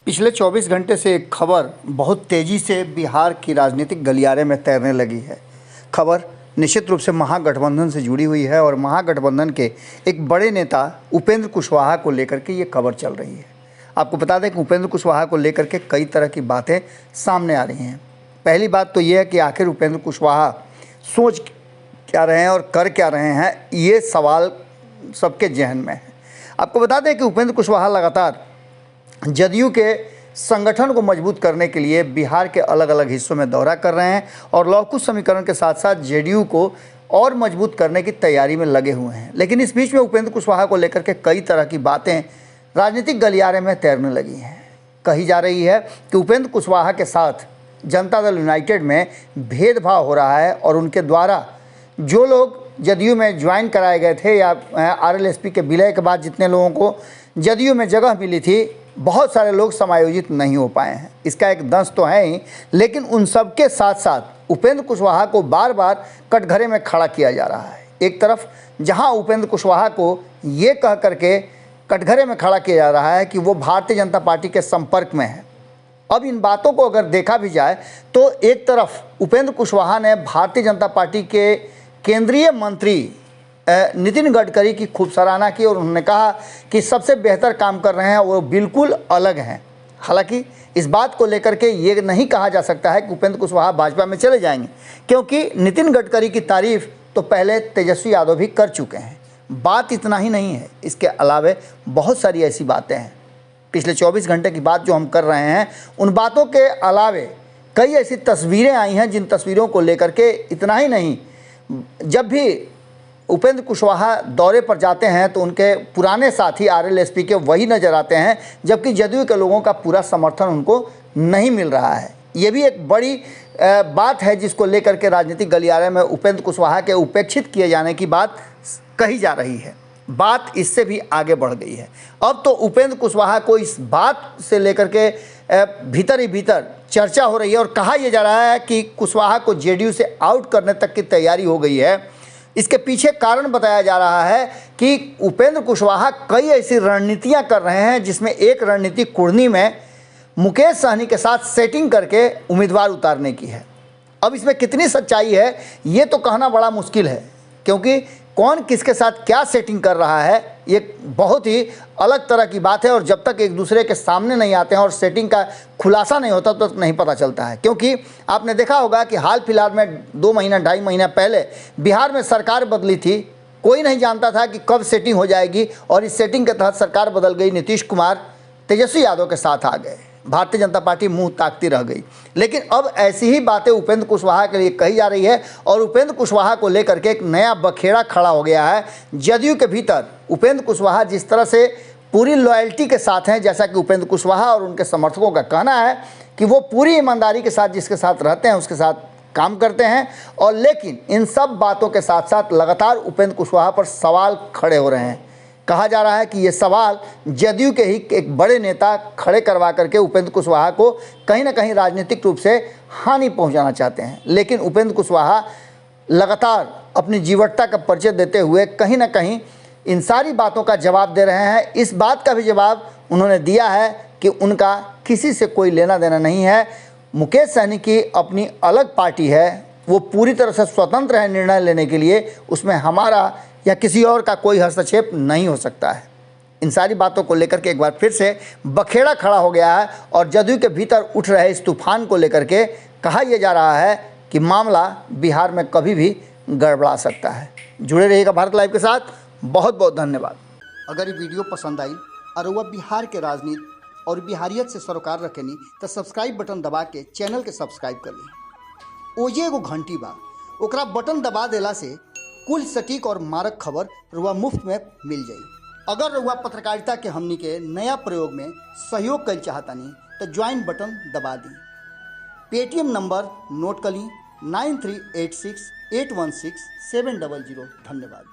पिछले 24 घंटे से एक खबर बहुत तेज़ी से बिहार की राजनीतिक गलियारे में तैरने लगी है। खबर निश्चित रूप से महागठबंधन से जुड़ी हुई है और महागठबंधन के एक बड़े नेता उपेंद्र कुशवाहा को लेकर के ये खबर चल रही है। आपको बता दें कि उपेंद्र कुशवाहा को लेकर के कई तरह की बातें सामने आ रही हैं। पहली बात तो ये है कि आखिर उपेंद्र कुशवाहा सोच क्या रहे हैं और कर क्या रहे हैं, ये सवाल सबके जहन में है। आपको बता दें कि उपेंद्र कुशवाहा लगातार जदयू के संगठन को मजबूत करने के लिए बिहार के अलग अलग हिस्सों में दौरा कर रहे हैं और लौह समीकरण के साथ साथ जेडीयू को और मजबूत करने की तैयारी में लगे हुए हैं। लेकिन इस बीच में उपेंद्र कुशवाहा को लेकर के कई तरह की बातें राजनीतिक गलियारे में तैरने लगी हैं। कही जा रही है कि उपेंद्र कुशवाहा के साथ जनता दल यूनाइटेड में भेदभाव हो रहा है और उनके द्वारा जो लोग जदयू में ज्वाइन कराए गए थे या आरएलएसपी के विलय के बाद जितने लोगों को जदयू में जगह मिली थी, बहुत सारे लोग समायोजित नहीं हो पाए हैं। इसका एक दंश तो है ही, लेकिन उन सब के साथ साथ उपेंद्र कुशवाहा को बार बार कटघरे में खड़ा किया जा रहा है। एक तरफ जहां उपेंद्र कुशवाहा को ये कह करके कटघरे में खड़ा किया जा रहा है कि वो भारतीय जनता पार्टी के संपर्क में है। अब इन बातों को अगर देखा भी जाए तो एक तरफ उपेंद्र कुशवाहा ने भारतीय जनता पार्टी के केंद्रीय मंत्री नितिन गडकरी की खूब सराहना की और उन्होंने कहा कि सबसे बेहतर काम कर रहे हैं, वो बिल्कुल अलग हैं। हालांकि इस बात को लेकर के ये नहीं कहा जा सकता है कि उपेंद्र कुशवाहा भाजपा में चले जाएंगे, क्योंकि नितिन गडकरी की तारीफ तो पहले तेजस्वी यादव भी कर चुके हैं। बात इतना ही नहीं है, इसके अलावे बहुत सारी ऐसी बातें हैं। पिछले 24 घंटे की बात जो हम कर रहे हैं, उन बातों के अलावे कई ऐसी तस्वीरें आई हैं जिन तस्वीरों को लेकर के इतना ही नहीं, जब भी उपेंद्र कुशवाहा दौरे पर जाते हैं तो उनके पुराने साथी आरएलएसपी के वही नज़र आते हैं, जबकि जदयू के लोगों का पूरा समर्थन उनको नहीं मिल रहा है। ये भी एक बड़ी बात है जिसको लेकर के राजनीतिक गलियारे में उपेंद्र कुशवाहा के उपेक्षित किए जाने की बात कही जा रही है। बात इससे भी आगे बढ़ गई है। अब तो उपेंद्र कुशवाहा को इस बात से लेकर के भीतर ही भीतर चर्चा हो रही है और कहा यह जा रहा है कि कुशवाहा को जेडीयू से आउट करने तक की तैयारी हो गई है। इसके पीछे कारण बताया जा रहा है कि उपेंद्र कुशवाहा कई ऐसी रणनीतियां कर रहे हैं, जिसमें एक रणनीति कुर्नी में मुकेश सहनी के साथ सेटिंग करके उम्मीदवार उतारने की है। अब इसमें कितनी सच्चाई है ये तो कहना बड़ा मुश्किल है, क्योंकि कौन किसके साथ क्या सेटिंग कर रहा है ये बहुत ही अलग तरह की बात है और जब तक एक दूसरे के सामने नहीं आते हैं और सेटिंग का खुलासा नहीं होता तो नहीं पता चलता है। क्योंकि आपने देखा होगा कि हाल फिलहाल में 2 महीना 2.5 महीना पहले बिहार में सरकार बदली थी। कोई नहीं जानता था कि कब सेटिंग हो जाएगी और इस सेटिंग के तहत सरकार बदल गई। नीतीश कुमार तेजस्वी यादव के साथ आ गए, भारतीय जनता पार्टी मुंह ताकती रह गई। लेकिन अब ऐसी ही बातें उपेंद्र कुशवाहा के लिए कही जा रही है और उपेंद्र कुशवाहा को लेकर के एक नया बखेड़ा खड़ा हो गया है जदयू के भीतर। उपेंद्र कुशवाहा जिस तरह से पूरी लॉयल्टी के साथ हैं, जैसा कि उपेंद्र कुशवाहा और उनके समर्थकों का कहना है कि वो पूरी ईमानदारी के साथ जिसके साथ रहते हैं उसके साथ काम करते हैं, और लेकिन इन सब बातों के साथ साथ लगातार उपेंद्र कुशवाहा पर सवाल खड़े हो रहे हैं। कहा जा रहा है कि ये सवाल जदयू के ही एक बड़े नेता खड़े करवा करके उपेंद्र कुशवाहा को कहीं ना कहीं राजनीतिक रूप से हानि पहुंचाना चाहते हैं। लेकिन उपेंद्र कुशवाहा लगातार अपनी जीवटता का परिचय देते हुए कहीं ना कहीं इन सारी बातों का जवाब दे रहे हैं। इस बात का भी जवाब उन्होंने दिया है कि उनका किसी से कोई लेना देना नहीं है। मुकेश सहनी की अपनी अलग पार्टी है, वो पूरी तरह से स्वतंत्र है निर्णय लेने के लिए, उसमें हमारा या किसी और का कोई हस्तक्षेप नहीं हो सकता है। इन सारी बातों को लेकर के एक बार फिर से बखेड़ा खड़ा हो गया है और जदयू के भीतर उठ रहे इस तूफान को लेकर के कहा यह जा रहा है कि मामला बिहार में कभी भी गड़बड़ा सकता है। जुड़े रहिएगा भारत लाइव के साथ। बहुत बहुत धन्यवाद। अगर ये वीडियो पसंद आई और वह बिहार के राजनीति और बिहारियत से सरोकार रखेनी तो सब्सक्राइब बटन दबा के चैनल के सब्सक्राइब कर ली। ओजे एगो घंटी बा, ओकरा बटन दबा देला से कुल सटीक और मारक खबर रुआ मुफ्त में मिल जाई। अगर रुआ पत्रकारिता के हमनी के नया प्रयोग में सहयोग कर चाहतानी तो ज्वाइन बटन दबा दी। पेटीएम नंबर नोट कर ली 9386816700। धन्यवाद।